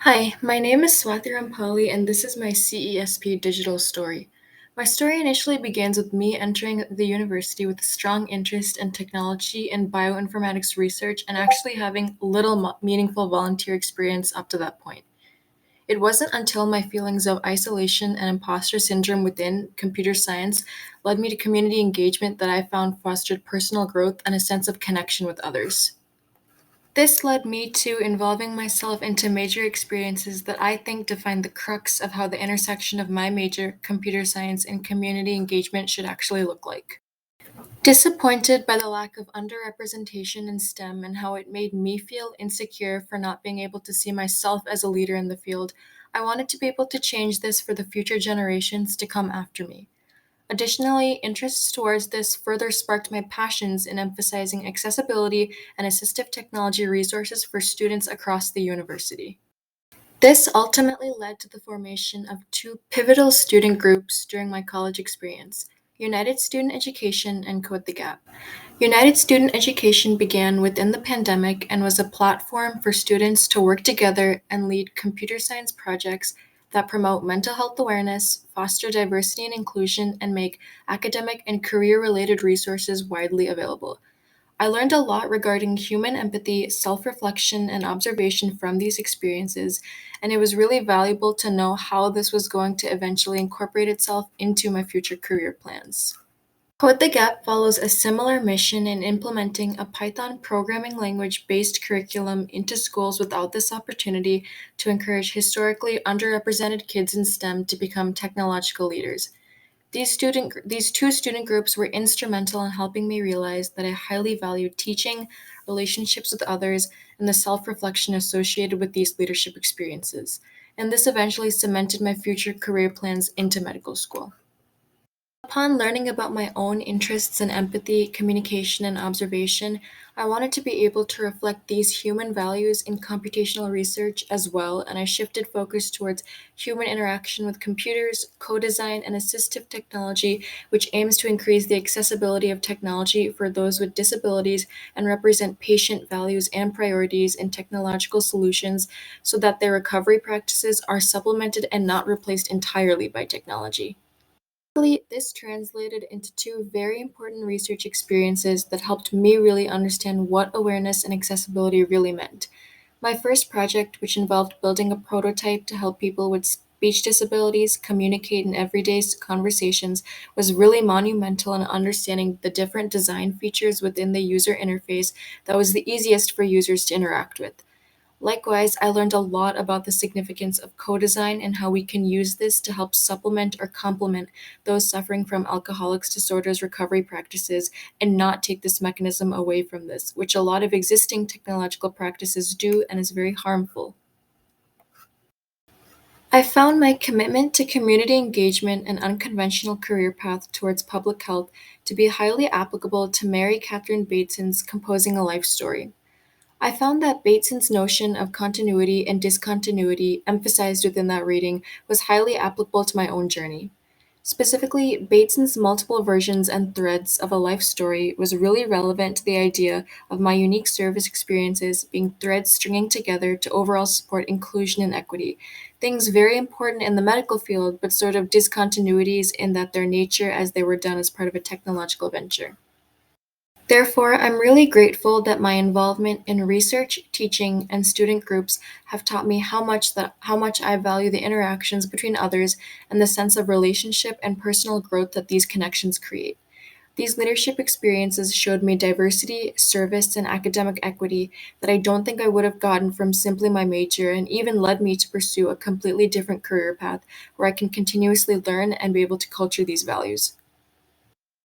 Hi, my name is Swati Rampalli, and this is my CESP digital story. My story initially begins with me entering the university with a strong interest in technology and bioinformatics research and actually having little meaningful volunteer experience up to that point. It wasn't until my feelings of isolation and imposter syndrome within computer science led me to community engagement that I found fostered personal growth and a sense of connection with others. This led me to involving myself into major experiences that I think define the crux of how the intersection of my major, computer science, and community engagement should actually look like. Disappointed by the lack of underrepresentation in STEM and how it made me feel insecure for not being able to see myself as a leader in the field, I wanted to be able to change this for the future generations to come after me. Additionally, interests towards this further sparked my passions in emphasizing accessibility and assistive technology resources for students across the university. This ultimately led to the formation of two pivotal student groups during my college experience: United Student Education and Code the Gap. United Student Education began within the pandemic and was a platform for students to work together and lead computer science projects that promote mental health awareness, foster diversity and inclusion, and make academic and career related resources widely available. I learned a lot regarding human empathy, self reflection, and observation from these experiences, and it was really valuable to know how this was going to eventually incorporate itself into my future career plans. Code the Gap follows a similar mission in implementing a Python programming language based curriculum into schools without this opportunity to encourage historically underrepresented kids in STEM to become technological leaders. These two student groups were instrumental in helping me realize that I highly value teaching, relationships with others, and the self reflection associated with these leadership experiences. And this eventually cemented my future career plans into medical school. Upon learning about my own interests in empathy, communication, and observation, I wanted to be able to reflect these human values in computational research as well, and I shifted focus towards human interaction with computers, co design, and assistive technology, which aims to increase the accessibility of technology for those with disabilities and represent patient values and priorities in technological solutions so that their recovery practices are supplemented and not replaced entirely by technology. This translated into two very important research experiences that helped me really understand what awareness and accessibility really meant. My first project, which involved building a prototype to help people with speech disabilities communicate in everyday conversations, was really monumental in understanding the different design features within the user interface that was the easiest for users to interact with. Likewise, I learned a lot about the significance of co-design and how we can use this to help supplement or complement those suffering from alcoholics disorders recovery practices and not take this mechanism away from this, which a lot of existing technological practices do and is very harmful. I found my commitment to community engagement and unconventional career path towards public health to be highly applicable to Mary Catherine Bateson's Composing a Life Story. I found that Bateson's notion of continuity and discontinuity emphasized within that reading was highly applicable to my own journey. Specifically, Bateson's multiple versions and threads of a life story was really relevant to the idea of my unique service experiences being threads stringing together to overall support inclusion and equity, things very important in the medical field, but sort of discontinuities in that their nature as they were done as part of a technological venture. Therefore, I'm really grateful that my involvement in research, teaching, and student groups have taught me how much I value the interactions between others and the sense of relationship and personal growth that these connections create. These leadership experiences showed me diversity, service, and academic equity that I don't think I would have gotten from simply my major, and even led me to pursue a completely different career path where I can continuously learn and be able to culture these values.